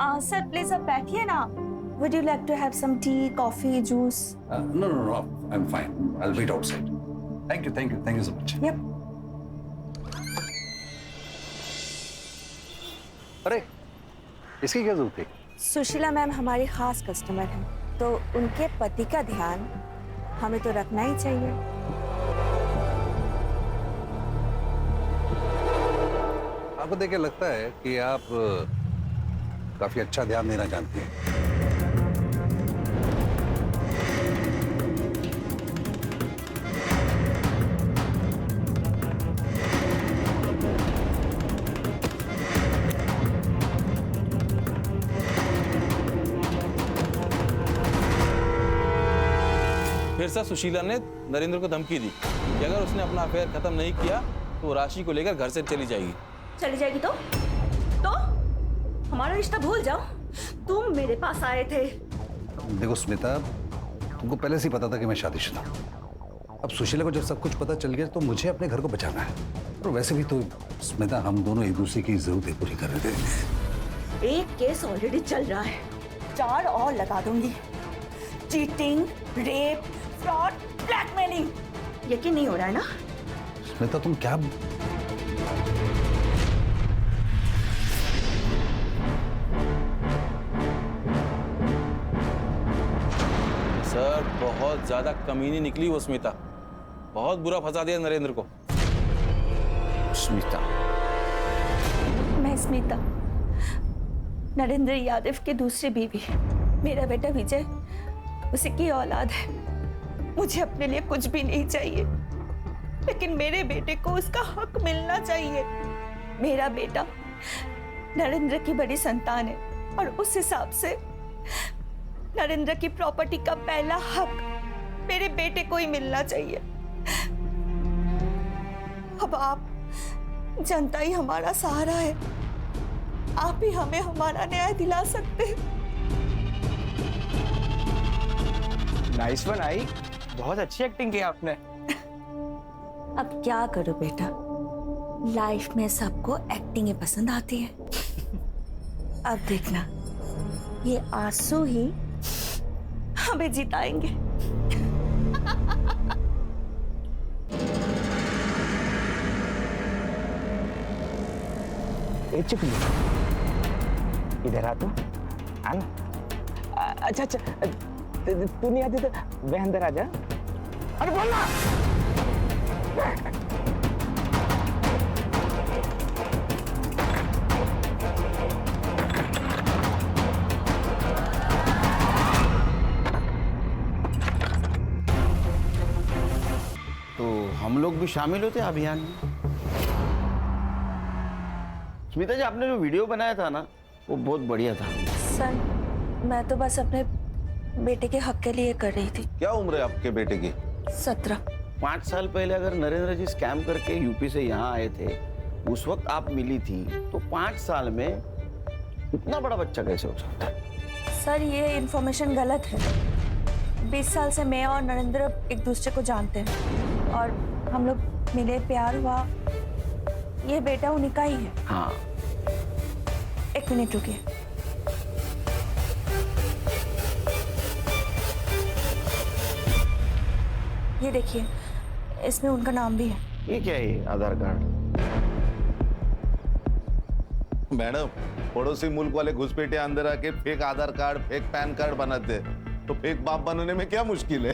Sir please आप बैठिए ना। Would you like to have some tea, coffee, juice? No. I'm fine. I'll wait outside. Thank you so much. Yep. अरे, इसकी क्या जरूरत थी? सुशीला मैम हमारी खास कस्टमर हैं, तो उनके पति का ध्यान हमें तो रखना ही चाहिए। आपको देख के लगता है कि आप काफी अच्छा ध्यान देना जानती हैं। फिर से सुशीला ने नरेंद्र को धमकी दी कि अगर उसने अपना अफेयर खत्म नहीं किया तो वो राशि को लेकर घर से चली जाएगी। चली जाएगी तो हमारा रिश्ता भूल जाओ। तुम मेरे पास आए थे। देखो स्मिता, तुमको पहले से ही पता था कि मैं शादीशुदा हूं। अब सुशीला को जब सब कुछ पता चल गया तो मुझे अपने घर को बचाना है। और वैसे भी तो स्मिता, हम दोनों एक दूसरे की जरूरतें पूरी कर रहे थे। एक केस ऑलरेडी चल रहा है, 4 और लगा दूंगी। Cheating, rape, fraud, blackmailing. यकीन नहीं हो रहा है ना? स्मिता तुम क्या? सर बहुत ज्यादा कमीनी निकली वो स्मिता, बहुत बुरा फंसा दिया नरेंद्र को। स्मिता? मैं स्मिता, नरेंद्र यादव की दूसरी बीवी। मेरा बेटा विजय उसी की औलाद है। मुझे अपने लिए कुछ भी नहीं चाहिए, लेकिन मेरे बेटे को उसका हक मिलना चाहिए। मेरा बेटा नरेंद्र की बड़ी संतान है और उस हिसाब से नरेंद्र की प्रॉपर्टी का पहला हक मेरे बेटे को ही मिलना चाहिए। अब आप, जनता ही हमारा सहारा है। आप ही हमें हमारा न्याय दिला सकते हैं। नाइस वन आई, बहुत अच्छी एक्टिंग की आपने। अब क्या करूं बेटा, लाइफ में सबको एक्टिंग ही पसंद आती है। अब देखना, ये आंसू ही हमें जिताएंगे। ए चुकली, इधर आ। तो आना। अच्छा तू नहीं आती तो वह अंदर आ जा। अरे बोलना। तो हम लोग भी शामिल होते अभियान में। स्मिता जी, आपने जो वीडियो बनाया था ना, वो बहुत बढ़िया था। सर, मैं तो बस अपने बेटे के हक के लिए कर रही थी। क्या उम्र है आपके बेटे की? 17। 5 साल पहले अगर नरेंद्र जी स्कैम करके यूपी से यहाँ आए थे, उस वक्त आप मिली थी, तो 5 साल में इतना बड़ा बच्चा कैसे हो सकता है? सर, ये इंफॉर्मेशन गलत है। 20 साल से मैं और नरेंद्र एक दूसरे को जानते हैं और हम लोग मिले, प्यार हुआ। ये बेटा उन्हीं का ही है। हाँ। 1 मिनट रुकिए। ये देखिए, इसमें उनका नाम भी है। ये क्या है? आधार कार्ड? मैडम, पड़ोसी मुल्क वाले घुसपैठे अंदर आके फेक आधार कार्ड, फेक पैन कार्ड बनाते हैं, तो फेक बाप बनने में क्या मुश्किल है?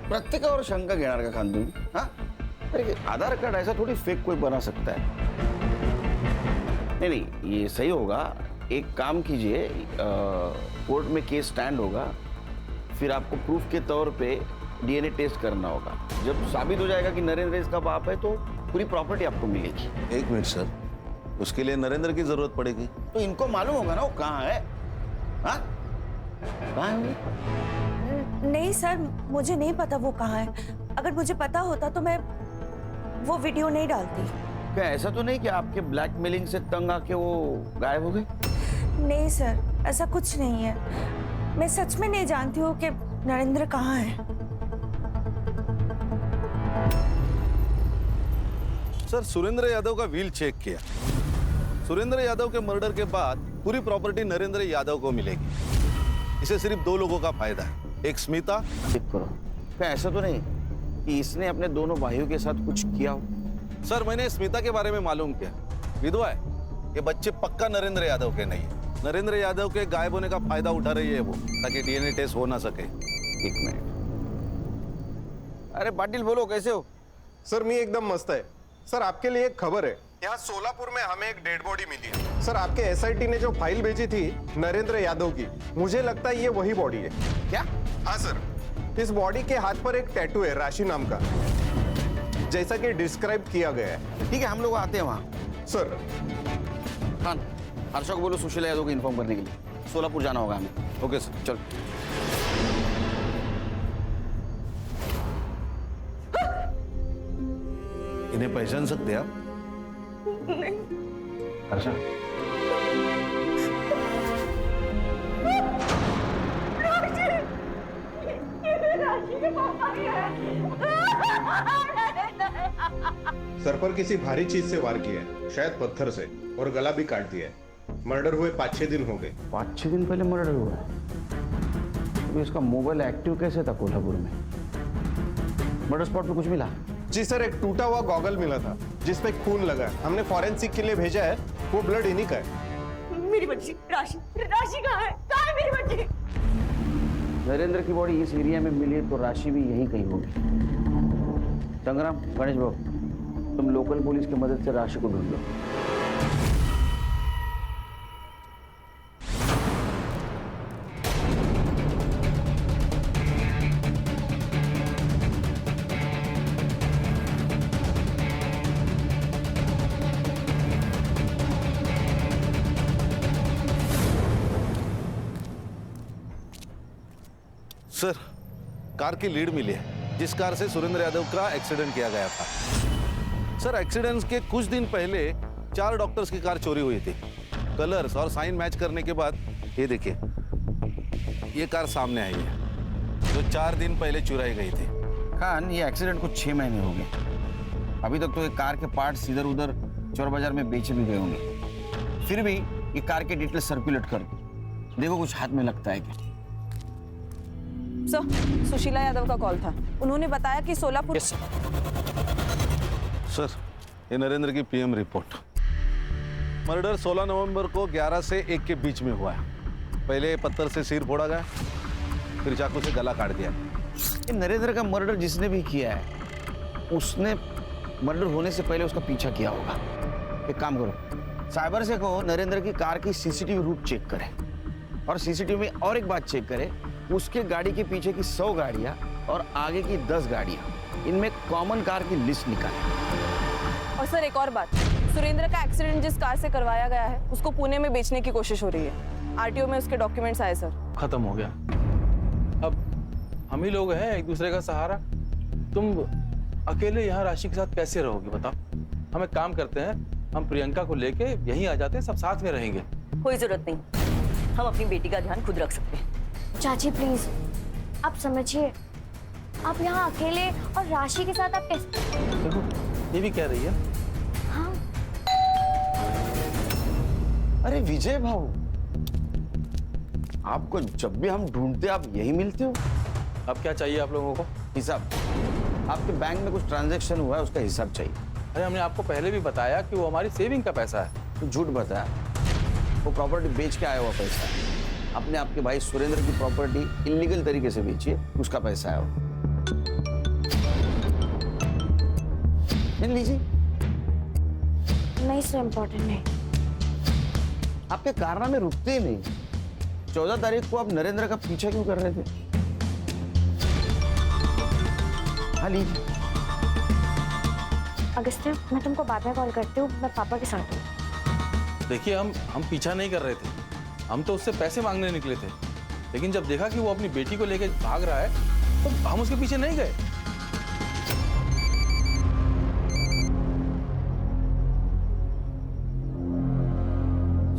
प्रत्येकावर शंका घेणार का खान तुम्ही? हाँ? अरे आधार कार्ड ऐसा थोड़ी फेक कोई बना सकता है। नहीं, ये सही होगा। एक काम कीजिए, कोर्ट में केस स्टैंड होगा, फिर आपको प्रूफ के तौर पे डीएनए टेस्ट करना होगा। जब साबित हो जाएगा कि नरेंद्र इसका बाप है, तो पूरी प्रॉपर्टी आपको मिलेगी। 1 मिनट सर, उसके लिए नरेंद्र की जरूरत पड़ेगी। तो इनको मालूम होगा ना वो कहाँ है। हाँ? कहाँ है वो? नहीं सर, मुझे नहीं पता वो कहाँ है। अगर मुझे पता होता तो मैं वो वीडियो नहीं डालती। क्या ऐसा तो नहीं कि आपके ब्लैकमेलिंग से तंग आके वो गायब हो गए? नहीं सर, ऐसा कुछ नहीं है। मैं सच में नहीं जानती हूँ कि नरेंद्र कहाँ है। सर, सुरेंद्र यादव का व्हील चेक किया। सुरेंद्र यादव के मर्डर के बाद पूरी प्रॉपर्टी नरेंद्र यादव को मिलेगी। इसे सिर्फ 2 लोगों का फायदा है, एक स्मिता। चेक करो, क्या ऐसा तो नहीं कि इसने अपने दोनों भाइयों के साथ कुछ किया हो? सर मैंने स्मिता के बारे में मालूम किया, विधवा है। ये बच्चे पक्का नरेंद्र यादव के नहीं है। नरेंद्र यादव के गायब होने का फायदा उठा रही है वो, ताकि डीएनए टेस्ट हो ना सके। 1 मिनट। अरे पाटिल बोलो, कैसे हो? सर मी एकदम मस्त है। सर आपके लिए एक खबर है, यहाँ सोलापुर में हमें एक डेड बॉडी मिली है। सर आपके एसआईटी ने जो फाइल भेजी थी नरेंद्र यादव की, मुझे लगता है ये वही बॉडी है। क्या? हाँ सर, इस बॉडी के हाथ पर एक टैटू है राशि नाम का, जैसा कि डिस्क्राइब किया गया है। ठीक है, हम लोग आते हैं वहाँ। सर खान, हर्षा को बोलो सुशीला यादव को इन्फॉर्म करने के लिए। सोलापुर जाना होगा हमें। Okay sir. चल। इन्हें पहचान सकते हैं आप? हर्षा, सर पर किसी भारी चीज से वार किया है, शायद पत्थर से, और गला भी काट दिया है। मर्डर हुए 5-6 दिन हो गए। 5-6 दिन पहले मर्डर हुआ है। तो इसका मोबाइल एक्टिव कैसे था कोल्हापुर में? मर्डर स्पॉट पे कुछ मिला? जी सर, एक टूटा हुआ गॉगल मिला था जिसपे खून लगा है। हमने फॉरेंसिक के लिए भेजा है, वो ब्लड इन्हीं का है। मेरी बच्ची राशि, राशि कहाँ है? कहाँ है मेरी बच्ची? नरेंद्र की बॉडी इस एरिया में मिली तो राशि भी यहीं कहीं होगी। संग्राम, गणेश बाबू, तुम लोकल पुलिस की मदद से राशि को ढूंढ लो। सर, कार की लीड मिली है, जिस कार से सुरेंद्र यादव का एक्सीडेंट किया गया था। सर, एक्सीडेंट के कुछ दिन पहले 4 डॉक्टर्स की कार चोरी हुई थी। कलर्स और साइन मैच करने के बाद ये देखिए, ये कार सामने आई है, जो 4 दिन पहले चुराई गई थी। खान, ये एक्सीडेंट को 6 महीने हो गए। अभी तक तो ये कार के पार्ट्स इधर उधर चोर बाजार में बेचे भी गए होंगे। फिर भी ये कार के डिटेल सर्कुलेट कर दो, देखो कुछ हाथ में लगता है क्या। सर, सुशीला यादव का कॉल था। उन्होंने बताया कि सोलापुर। सर, ये नरेंद्र की पीएम रिपोर्ट। मर्डर 16 नवंबर को 11 से 1 के बीच में हुआ है। पहले पत्थर से सिर फोड़ा गया, फिर चाकू से गला काट दिया। ये नरेंद्र का मर्डर जिसने भी किया है, उसने मर्डर होने से पहले उसका पीछा किया होगा। एक काम करो, साइबर से कहो नरेंद्र की कार की सीसीटीवी रूट चेक करे, और सीसीटीवी में और एक बात चेक करे, उसके गाड़ी के पीछे की 100 गाड़ियां और आगे की 10 गाड़ियां, इनमें कॉमन कार की लिस्ट निकाले। और सर, एक और बात, सुरेंद्र का एक्सीडेंट जिस कार से करवाया गया है उसको पुणे में बेचने की कोशिश हो रही है। आरटीओ में उसके डॉक्यूमेंट्स आए सर। खत्म हो गया। अब हम ही लोग हैं एक दूसरे का सहारा। तुम अकेले यहाँ राशि के साथ कैसे रहोगे बताओ? हम एक काम करते हैं, हम प्रियंका को लेके यहीं आ जाते हैं, सब साथ में रहेंगे। कोई जरूरत नहीं, हम अपनी बेटी का ध्यान खुद रख सकते हैं। चाची प्लीज, आप समझिए, आप यहाँ अकेले और राशि के साथ आप कैसे? देखो, ये भी कह रही है। हाँ, अरे विजय भाऊ, आपको जब भी हम ढूंढते आप यही मिलते हो। अब क्या चाहिए आप लोगों को? हिसाब, आपके बैंक में कुछ ट्रांजैक्शन हुआ है, उसका हिसाब चाहिए। अरे हमने आपको पहले भी बताया कि वो हमारी सेविंग का पैसा है। तो झूठ बताया, वो प्रॉपर्टी बेच के आया हुआ पैसा है। अपने आपके भाई सुरेंद्र की प्रॉपर्टी इलीगल तरीके से बेची है, उसका पैसा है वो। लीजिए। नहीं सर, इम्पोर्टेंट नहीं। आपके कारनामे रुकते ही नहीं। 14 तारीख को आप नरेंद्र का पीछा क्यों कर रहे थे? हाँ लीजिए। अगस्त्य, मैं तुमको बाद में कॉल करती हूँ, मैं पापा के साथ हूँ। देखिए, हम पीछा नहीं कर रहे थे, हम तो उससे पैसे मांगने निकले थे। लेकिन जब देखा कि वो अपनी बेटी को लेकर भाग रहा है तो हम उसके पीछे नहीं गए।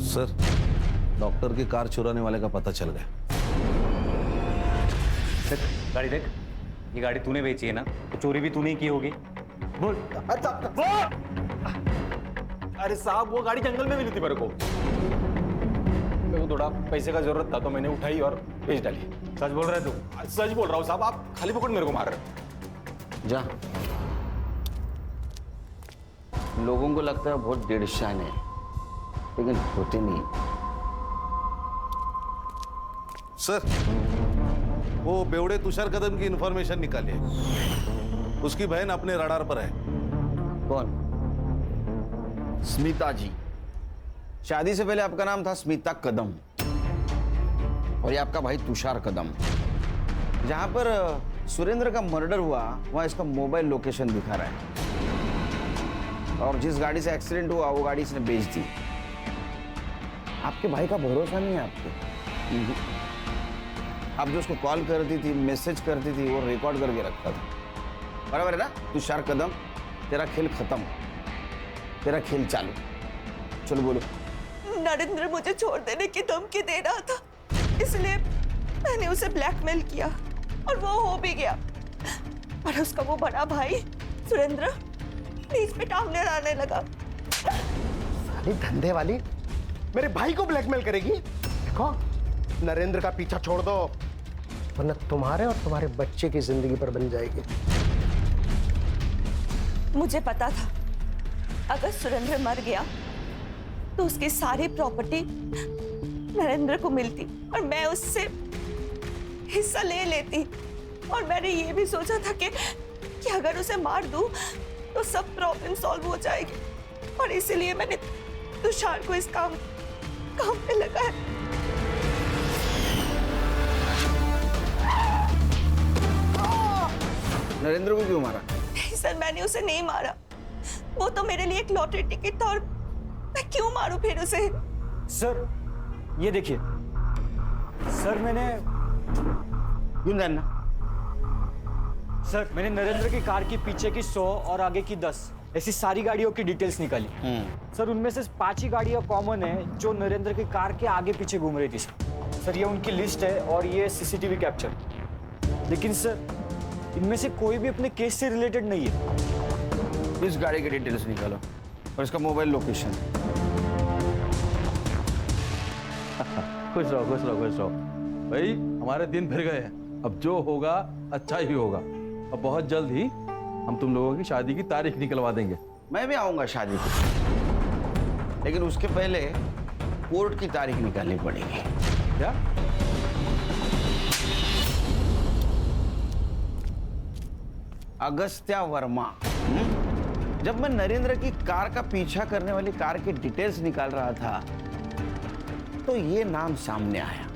सर, डॉक्टर की कार चुराने वाले का पता चल गया। देख गाड़ी, देख ये गाड़ी तूने बेची है ना, तो चोरी भी तूने ही की होगी। बोल। अरे साहब, वो गाड़ी जंगल में मिली थी मेरे को। मेरे को थोड़ा पैसे का जरूरत था तो मैंने उठाई और बेच डाली। सच बोल रहे तू? सच बोल रहा हूँ साहब, आप खाली पकड़ मेरे को मार रहे हो। जा। लोगों को लगता है बहुत डेढ़शान है, लेकिन होते नहीं। सर, वो बेवड़े तुषार कदम की इंफॉर्मेशन निकाली है। उसकी बहन अपने रडार पर है। कौन? स्मिता जी। शादी से पहले आपका नाम था स्मिता कदम और ये आपका भाई तुषार कदम। जहां पर सुरेंद्र का मर्डर हुआ वहां इसका मोबाइल लोकेशन दिखा रहा है और जिस गाड़ी से एक्सीडेंट हुआ वो गाड़ी इसने बेच दी। आपके भाई का भरोसा नहीं है आप पे। आप जो उसको कॉल करती थी, मैसेज करती थी, वो रिकॉर्ड करके रखता था। बराबर है ना तुषार कदम? तेरा खेल खत्म, तेरा खेल चालू। चलो बोलो। नरेंद्र मुझे छोड़ देने की धमकी दे रहा था, इसलिए मैंने उसे ब्लैकमेल किया और वो हो भी गया। पर उसका वो बड़ा भाई सुरेंद्र बीच में टांग अड़ाने लगा। साली धंधे वाली मेरे भाई को ब्लैकमेल करेगी। देखो, नरेंद्र का पीछा छोड़ दो वरना तुम्हारे और तुम्हारे बच्चे की जिंदगी पर बन जाएगी। मुझे पता था अगर सुरेंद्र मर गया तो उसकी सारी प्रॉपर्टी नरेंद्र को मिलती और मैं उससे हिस्सा ले लेती। और मैंने ये भी सोचा था कि अगर उसे मार दूं तो सब प्रॉब्लम सॉल्व हो जाएगी और इसीलिए मैंने तुषार को इस काम पे लगाया। नरेंद्र को क्यों मारा? नहीं सर, मैंने उसे नहीं मारा। वो तो मेरे लिए एक लॉटरी टिकट था और मैं क्यों मारूं फिर उसे? सर ये देखिए सर, मैंने नरेंद्र की कार की पीछे की 100 और आगे की 10 ऐसी सारी गाड़ियों की डिटेल्स निकाली। सर उनमें से 5 ही गाड़ियां कॉमन है जो नरेंद्र की कार के आगे पीछे घूम रही थी। सर ये उनकी लिस्ट है और ये सीसीटीवी कैप्चर। लेकिन सर इनमें से कोई भी अपने केस से रिलेटेड नहीं है। इस गाड़ी की डिटेल्स निकालो और इसका मोबाइल लोकेशन। खुश रहो खुश रहो खुश रहो भाई, हमारे दिन फिर गए हैं। अब जो होगा अच्छा ही होगा। अब बहुत जल्द ही हम तुम लोगों की शादी की तारीख निकलवा देंगे। मैं भी आऊंगा शादी को, लेकिन उसके पहले कोर्ट की तारीख निकालनी पड़ेगी। क्या? अगस्त्या वर्मा। जब मैं नरेंद्र की कार का पीछा करने वाली कार की डिटेल्स निकाल रहा था तो ये नाम सामने आया।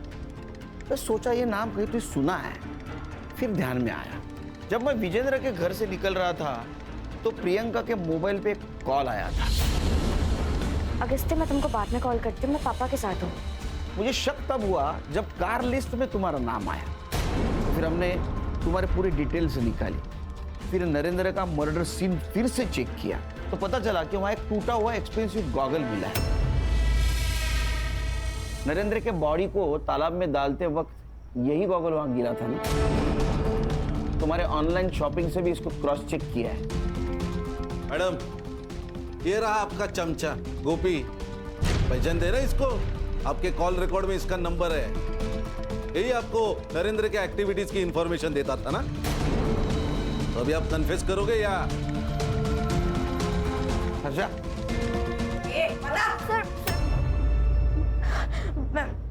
तो सोचा ये नाम कहीं तो सुना है। फिर ध्यान में आया, जब मैं विजेंद्र के घर से निकल रहा था तो प्रियंका के मोबाइल पे कॉल आया था। अगस्त्य, मैं तुमको बाद में कॉल करती हूँ, मैं पापा के साथ हूँ। मुझे शक तब हुआ जब कार लिस्ट में तुम्हारा नाम आया। तो फिर हमने तुम्हारे पूरी डिटेल्स निकाली। फिर नरेंद्र का मर्डर सीन फिर से चेक किया तो पता चला कि वहां एक टूटा हुआ एक्सपेंसिव गॉगल मिला है। नरेंद्र के बॉडी को तालाब में डालते वक्त यही गॉगल वहां गिरा था ना। तुम्हारे ऑनलाइन शॉपिंग से भी इसको क्रॉस चेक किया है। मैडम, ये रहा आपका चमचा गोपी। पहचान दे रहे इसको? आपके कॉल रिकॉर्ड में इसका नंबर है। यही आपको नरेंद्र के एक्टिविटीज की इंफॉर्मेशन देता था ना। तो अभी आप कन्फेस करोगे या? अच्छा, सर,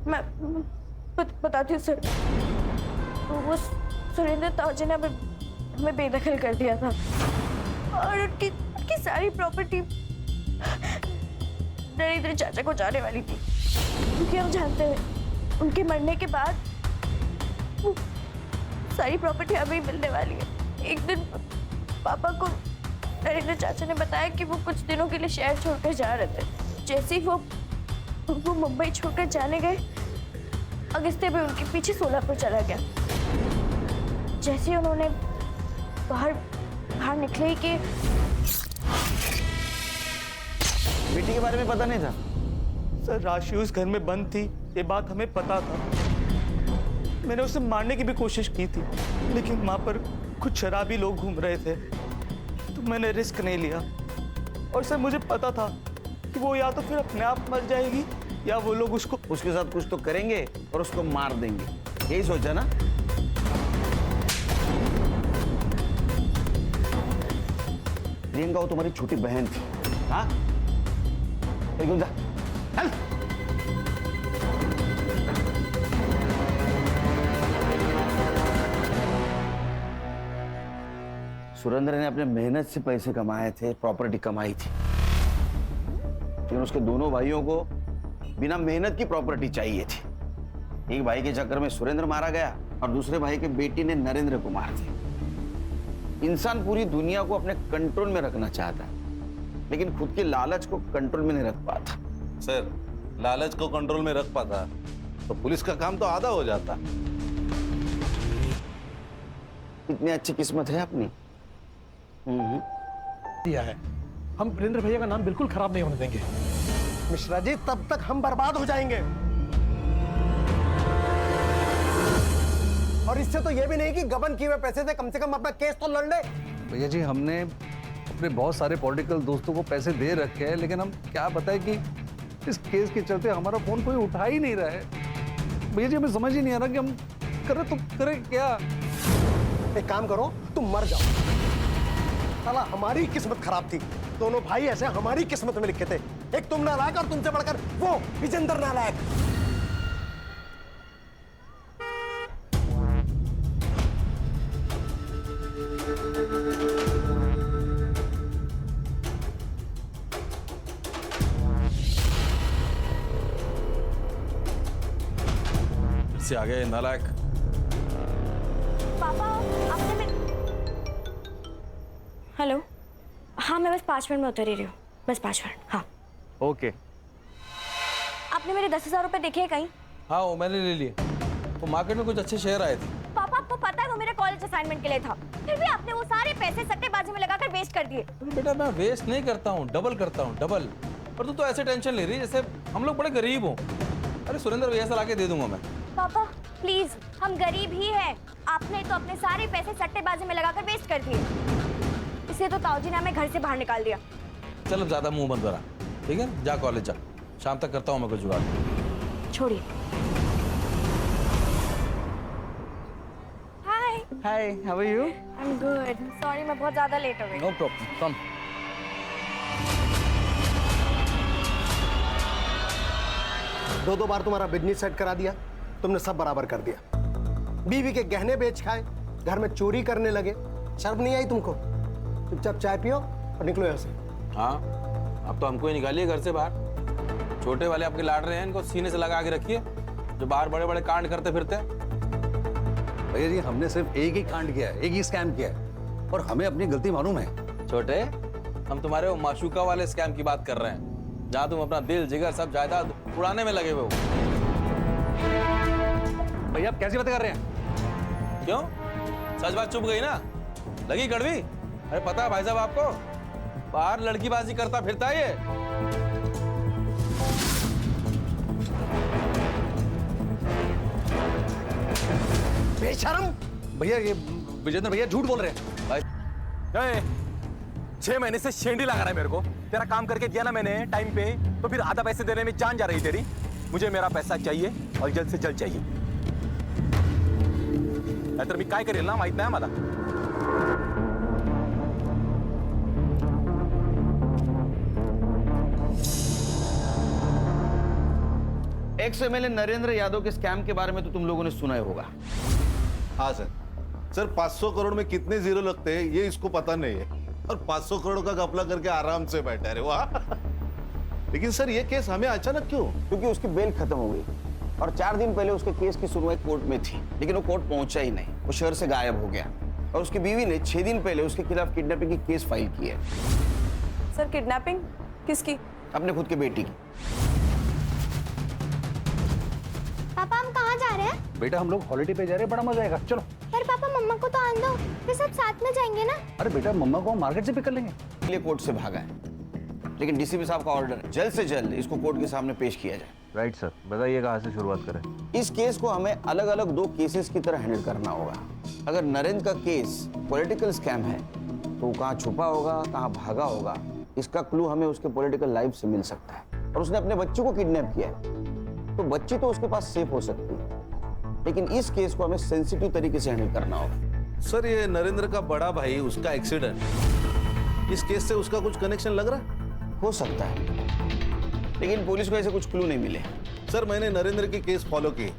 मैं बताती हूँ सर। वो सुरेंद्र ताऊजी ने हमें बेदखल कर दिया था और उनकी सारी प्रॉपर्टी नरेंद्र चाचा को जाने वाली थी, क्योंकि हम जानते हैं उनके मरने के बाद वो सारी प्रॉपर्टी हमें मिलने वाली है। एक दिन पापा को नरेंद्र चाचा ने बताया कि वो कुछ दिनों के लिए शहर छोड़कर जा रहे थे। जैसे ही वो मुंबई छोड़कर जाने गए, अगस्त्य भी उनके पीछे सोलापुर चला गया। जैसे ही उन्होंने बाहर निकले कि बेटी के बारे में पता नहीं था। सर राशि उस घर में बंद थी, ये बात हमें पता था। मैंने उसे मारने की भी कोशिश की थी, लेकिन वहां पर कुछ शराबी लोग घूम रहे थे तो मैंने रिस्क नहीं लिया। और सर मुझे पता था कि वो या तो फिर अपने आप मर जाएगी या वो लोग उसको उसके साथ कुछ तो करेंगे और उसको मार देंगे, यही सोचा ना? प्रियंका वो तुम्हारी छोटी बहन थी, हाँ? एकदम जा, चल। सुरेंद्र ने अपने मेहनत से पैसे कमाए थे, प्रॉपर्टी कमाई थी, लेकिन उसके दोनों भाइयों को बिना मेहनत की प्रॉपर्टी चाहिए थी। एक भाई के चक्कर में सुरेंद्र मारा गया और दूसरे भाई के बेटी ने नरेंद्र को मार दिया। इंसान पूरी दुनिया को अपने कंट्रोल में रखना चाहता है, लेकिन खुद के लालच को कंट्रोल में नहीं रख पाता। सर, लालच को कंट्रोल में रख पाता तो पुलिस का काम तो आधा हो जाता। इतनी अच्छी किस्मत है अपनी। दिया है, हम वीरेंद्र भैया का नाम बिल्कुल खराब नहीं होने देंगे। मिश्रा जी, तब तक हम बर्बाद हो जाएंगे। और इससे तो ये भी नहीं कि गबन किए हुए पैसे से कम अपना केस तो लड़ ले। भैया जी, हमने अपने बहुत सारे पॉलिटिकल दोस्तों को पैसे दे रखे हैं, लेकिन हम क्या बताएं कि इस केस के चलते हमारा फोन कोई उठा ही नहीं रहा है। भैया जी, हमें समझ ही नहीं आ रहा कि हम करें तो करें क्या। एक काम करो, तुम मर जाओ। साला हमारी किस्मत खराब थी, दोनों भाई ऐसे हमारी किस्मत में लिखे थे। एक तुम नालायक और तुमसे बढ़कर वो विजेंद्र नालायक। से आ गए नालायक। पापा, आपने मेरे... हेलो, हाँ मैं बस 5 मिनट में उतर ही रही हूँ, बस 5 मिनट। हाँ ओके। आपने मेरे 10,000 रुपए देखे हैं कहीं? हाँ, वो मैंने ले लिए। वो मार्केट में कुछ अच्छे शेयर आए थे। पापा, आपको पता है वो मेरे कॉलेज असाइनमेंट के लिए था, फिर भी आपने वो सारे पैसे सट्टेबाजी में लगाकर वेस्ट कर दिए। अरे बेटा, मैं वेस्ट नहीं करता हूँ, डबल करता हूँ, डबल। और तू तो ऐसे टेंशन ले रही है जैसे हम लोग बड़े गरीब हो। अरे सुरेंद्र भैया से लाके दे दूंगा मैं। पापा प्लीज, हम गरीब ही हैं। आपने तो अपने सारे पैसे सट्टेबाजी में लगाकर वेस्ट कर दिए, इसलिए तो ताऊजी ने हमें घर से बाहर निकाल दिया। चल अब ज्यादा मुंह मत भरा, ठीक है? जा कॉलेज जा, शाम तक करता हूँ मैं कुछ जुगाड़। छोड़िए। Hi hi, how are you? I am good. Sorry मैं बहुत ज्यादा लेट हो गई। No problem, come. दो बार तुम्हारा बिजनेस सेट करा दिया, तुमने सब बराबर कर दिया। बीवी के गहने बेच खाए, घर में चोरी करने लगे, शर्म नहीं आई तुमको? चुपचाप चाय पियो और निकलो यहाँ से। हाँ, अब तो हमको ही निकालिए घर से बाहर। छोटे वाले आपके लाड रहे हैं, इनको सीने से लगा के रखिए, जो बाहर बड़े बड़े कांड करते फिरते हैं। भैया जी, हमने सिर्फ एक ही कांड किया है, एक ही स्कैम किया है, और हमें अपनी गलती मालूम है। छोटे, हम तुम्हारे वो माशूका वाले स्कैम की बात कर रहे हैं, जहाँ तुम अपना दिल जिगर सब जायदाद उड़ाने में लगे हुए हो। भैया आप कैसी बातें कर रहे हैं? क्यों? सच बात चुप गई ना? लगी कड़वी? अरे पता है भाई साहब आपको, बाहर लड़कीबाजी करता फिरता है ये। बेशरम! भैया ये विजेंद्र भैया झूठ बोल रहे हैं। भाई 6 महीने से शेंडी लगा रहा है मेरे को। तेरा काम करके दिया ना मैंने टाइम पे, तो फिर आधा पैसे देने में जान जा रही तेरी। मुझे मेरा पैसा चाहिए और जल्द से जल्द चाहिए, नाहीतर मी काय करेल ना माहित नाही मला। एक्स एमएलए नरेंद्र यादव के स्कैम के बारे में तो तुम लोगों ने सुना ही होगा। हाँ सर। सर 500 करोड़ में कितने जीरो लगते हैं ये इसको पता नहीं है, और 500 करोड़ का घपला करके आराम से बैठा है। वाह! लेकिन सर ये केस हमें अचानक क्यों? क्योंकि उसकी बेल खत्म हो गई और 4 दिन पहले उसके केस की सुनवाई कोर्ट में थी, लेकिन वो कोर्ट पहुंचा ही नहीं, वो शहर से गायब हो गया। और उसकी बीवी ने 6 दिन पहले उसके खिलाफ किडनैपिंग की केस फाइल की है। सर किडनैपिंग किसकी? अपने खुद के बेटी की। पापा हम कहाँ जा रहे हैं? बेटा हम लोग हॉलिडे पे जा रहे हैं, बड़ा मजा आएगा, चलो। पर पापा मम्मा को तो आने दो, फिर सब साथ में जाएंगे ना। अरे बेटा मम्मा को हम मार्केट से पिक कर लेंगे। इसलिए कोर्ट से भागा है, लेकिन डीसीपी साहब का ऑर्डर है जल्द से जल्द इसको कोर्ट के सामने पेश किया जाए। राइट सर, बताइए कहाँ से शुरुआत करें? इस केस को हमें अलग अलग 2 केसेस की तरह हैंडल करना होगा। अगर नरेंद्र का केस पॉलिटिकल स्कैम है तो वो कहाँ छुपा होगा, कहाँ भागा होगा, इसका क्लू हमें उसके पॉलिटिकल लाइफ से मिल सकता है। और उसने अपने बच्चे को किडनैप किया है, तो बच्ची तो उसके पास सेफ हो सकती है, लेकिन इस केस को हमें सेंसिटिव तरीके से हैंडल करना होगा। सर ये नरेंद्र का बड़ा भाई, उसका एक्सीडेंट, इस केस से उसका कुछ कनेक्शन लग रहा है? हो सकता है, लेकिन पुलिस को ऐसे कुछ क्लू नहीं मिले। सर मैंने नरेंद्र की केस फॉलो की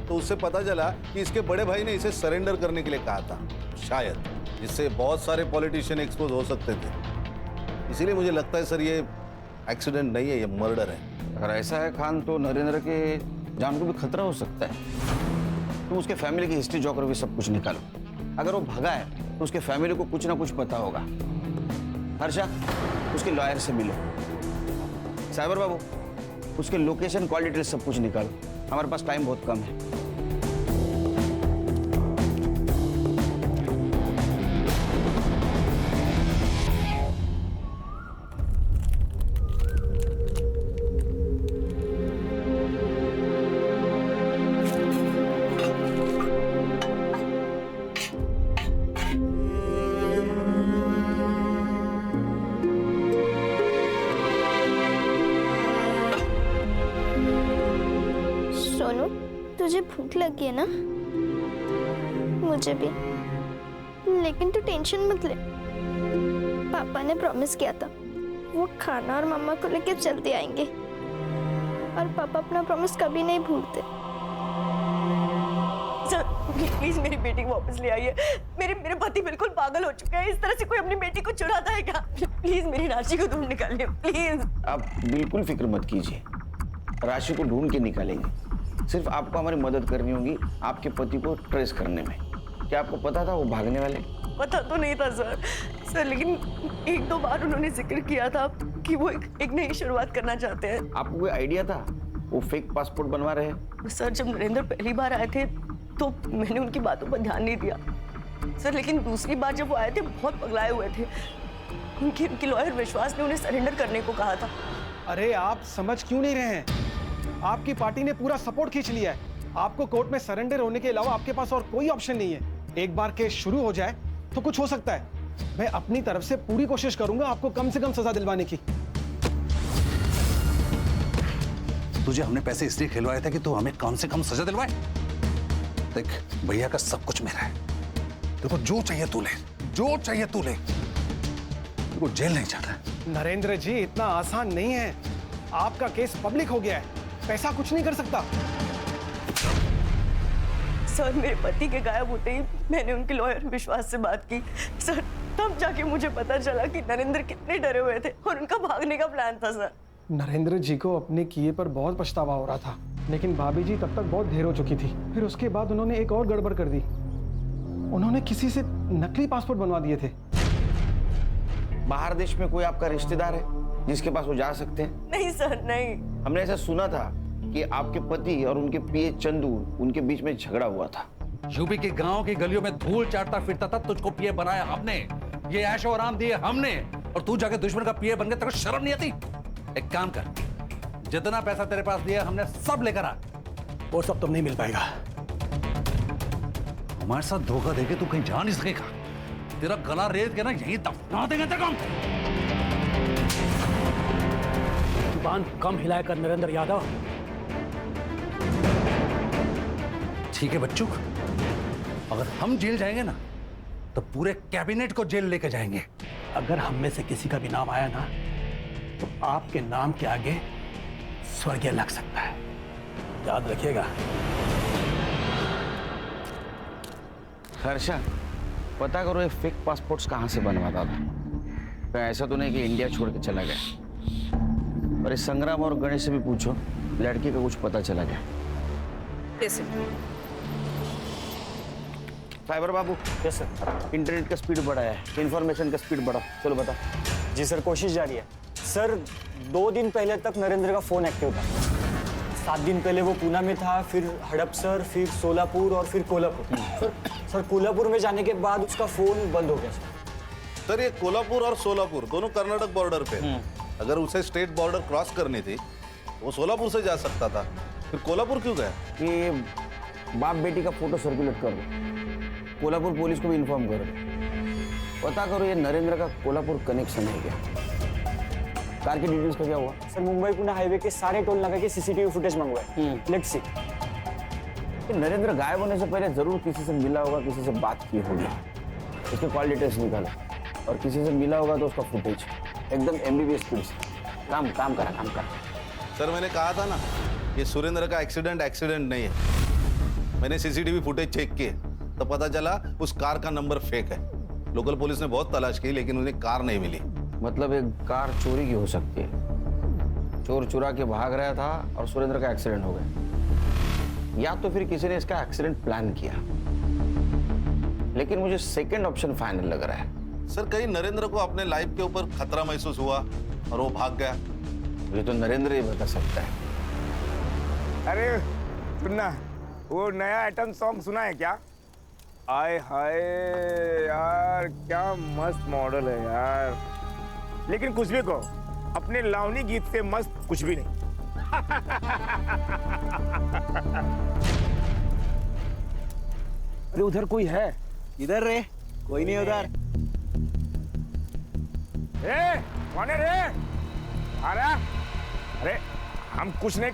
तो उससे पता चला कि इसके बड़े भाई ने इसे सरेंडर करने के लिए कहा था, शायद, जिससे बहुत सारे पॉलिटिशियन एक्सपोज हो सकते थे। इसीलिए मुझे लगता है सर ये एक्सीडेंट नहीं है, ये मर्डर है। अगर ऐसा है खान, तो नरेंद्र के जान को भी खतरा हो सकता है। तुम उसके फैमिली की हिस्ट्री ज्योग्राफी सब कुछ निकालो। अगर वो भगा है तो उसके फैमिली को कुछ ना कुछ पता होगा। हर्षा, उसके लॉयर से मिलो। साइबर बाबू, उसके लोकेशन, कॉल डिटेल सब कुछ निकालो। हमारे पास टाइम बहुत कम है। सोनू, तुझे भूख लगी है ना? मुझे भी, लेकिन तू टेंशन मत ले। पापा ने प्रॉमिस किया था वो खाना और मम्मा को लेकर जल्दी आएंगे, और पापा अपना प्रॉमिस कभी नहीं भूलते। सर प्लीज मेरी बेटी को वापस ले आइए। मेरे पति बिल्कुल पागल हो चुके हैं। इस तरह से कोई अपनी बेटी को चुराता है क्या? प्लीज मेरी राशि को ढूंढ निकालिए प्लीज। आप बिल्कुल फिक्र मत कीजिए, राशि को ढूंढ के निकालेंगे। सिर्फ आपको हमारी मदद करनी होगी आपके पति को ट्रेस करने में। क्या आपको पता था वो भागने वाले? पता तो नहीं था सर, लेकिन एक दो बार उन्होंने जिक्र किया था कि वो एक नई शुरुआत करना चाहते हैं। आपको कोई आइडिया था वो फेक पासपोर्ट बनवा रहे हैं? सर जब नरेंद्र पहली बार आए थे तो मैंने उनकी बातों पर ध्यान नहीं दिया सर, लेकिन दूसरी बार जब वो आए थे बहुत पगलाए हुए थे। उनकी लॉयर विश्वास ने उन्हें सरेंडर करने को कहा था। अरे आप समझ क्यों नहीं रहे हैं? आपकी पार्टी ने पूरा सपोर्ट खींच लिया है। आपको कोर्ट में सरेंडर होने के अलावा आपके पास और कोई ऑप्शन नहीं है। एक बार केस शुरू हो जाए तो कुछ हो सकता है। मैं अपनी तरफ से पूरी कोशिश करूंगा आपको कम से कम सजा दिलवाने की। तुझे हमने पैसे इसलिए खिलवाए थे कि तू हमें कम से कम सजा दिलवाए। देख भैया का सब कुछ मेरा है। देखो जो चाहिए तू ले, जो चाहिए तू ले। देखो जेल नहीं जाना है। नरेंद्र जी इतना आसान नहीं है। आपका केस पब्लिक हो गया है, पैसा कुछ नहीं कर सकता। सर मेरे पति के गायब होते ही मैंने उनके लॉयर विश्वास से बात की सर, तब जाके मुझे पता चला कि नरेंद्र कितने डरे हुए थे और उनका भागने का प्लान था सर। नरेंद्र जी को अपने किए पर बहुत पछतावा हो रहा था, लेकिन भाभी जी तब तक बहुत देर हो चुकी थी। फिर उसके बाद उन्होंने एक और गड़बड़ कर दी। उन्होंने किसी से नकली पासपोर्ट बनवा दिए थे। बाहर देश में कोई आपका रिश्तेदार है जिसके पास वो जा सकते हैं? नहीं सर नहीं। हमने ऐसा सुना था कि आपके पति और उनके पीए चंदू, उनके बीच में झगड़ा हुआ था। यूपी के गांव की गलियों में धूल चाटता फिरता था, तुझको पीए बनाया हमने, ये ऐशो आराम दिए हमने, और तू जाके दुश्मन का पीए बन गया। तेरे को शर्म नहीं आती? एक काम कर, जितना पैसा तेरे पास दिया हमने सब लेकर आ। वो सब तुम नहीं मिल पाएगा। हमारे साथ धोखा देके तू कहीं जा नहीं सकेगा। तेरा गला रेत के ना यहीं दफना देंगे तेरे को। जुबान कम हिलाया कर नरेंद्र यादव। ठीक है बच्चों, अगर हम जेल जाएंगे ना तो पूरे कैबिनेट को जेल लेके जाएंगे। अगर हम में से किसी का भी नाम आया ना तो आपके नाम के आगे स्वर्गीय लग सकता है, याद रखिएगा। हर्षा, पता करो ये फेक पासपोर्ट्स कहाँ से बनवाता था। तो ऐसा तो नहीं कि इंडिया छोड़ के चला गया। और इस संग्राम और गणेश से भी पूछो, लड़की का कुछ पता चला गया। कैसे? साइबर बाबू, यस सर। इंटरनेट का स्पीड बढ़ाया है, इन्फॉर्मेशन का स्पीड बढ़ा। चलो बता। जी सर, कोशिश जारी है। सर 2 दिन पहले तक नरेंद्र का फोन एक्टिव था। 7 दिन पहले वो पूना में था, फिर हड़पसर, फिर सोलापुर और फिर कोल्हापुर। सर कोल्हापुर में जाने के बाद उसका फोन बंद हो गया सर ये कोल्हापुर और सोलापुर दोनों कर्नाटक बॉर्डर पे। अगर उसे स्टेट बॉर्डर क्रॉस करनी थी वो सोलापुर से जा सकता था, फिर कोल्हापुर क्यों गया? कि बाप बेटी का फोटो सर्कुलेट कर दो, कोल्हापुर पुलिस को भी इन्फॉर्म कर दो। पता करो ये नरेंद्र का कोल्हापुर कनेक्शन है क्या। कार की डिटेल्स का क्या हुआ? सर मुंबई पुणे हाईवे के सारे टोल नाका के सीसीटीवी फुटेज मंगवाए। Let's see. नरेंद्र गायब होने से पहले जरूर किसी से मिला होगा, किसी से बात की होगी। उसके कॉल डिटेल्स निकाला और किसी से मिला होगा तो उसका फुटेज एकदम एमबीबीएस स्पीड से काम करा। सर मैंने कहा था ना, ये सुरेंद्र का एक्सीडेंट नहीं है। मैंने सीसीटीवी फुटेज चेक किए तो पता चला उस कार का नंबर फेक है। लोकल पुलिस ने बहुत तलाश की लेकिन उन्हें कार नहीं मिली। मतलब एक कार चोरी की हो सकती है, चोर चुरा के भाग रहा था और सुरेंद्र का एक्सीडेंट हो गया, या तो फिर किसी ने इसका एक्सीडेंट प्लान किया। लेकिन मुझे सेकंड ऑप्शन फाइनल लग रहा है। सर कहीं नरेंद्र को अपने लाइफ के ऊपर खतरा महसूस हुआ और वो भाग गया। ये तो नरेंद्र ही बता सकता है। अरे सुनना, वो नया आइटम सॉन्ग सुना है क्या? आय हाय यार, क्या मस्त मॉडल है यार। लेकिन कुछ भी कहो, अपने लावनी गीत से मस्त कुछ भी नहीं। अरे उधर कोई है? इधर रे, कोई नहीं उधर। ए, कौन है रे? अरे हम कुछ नहीं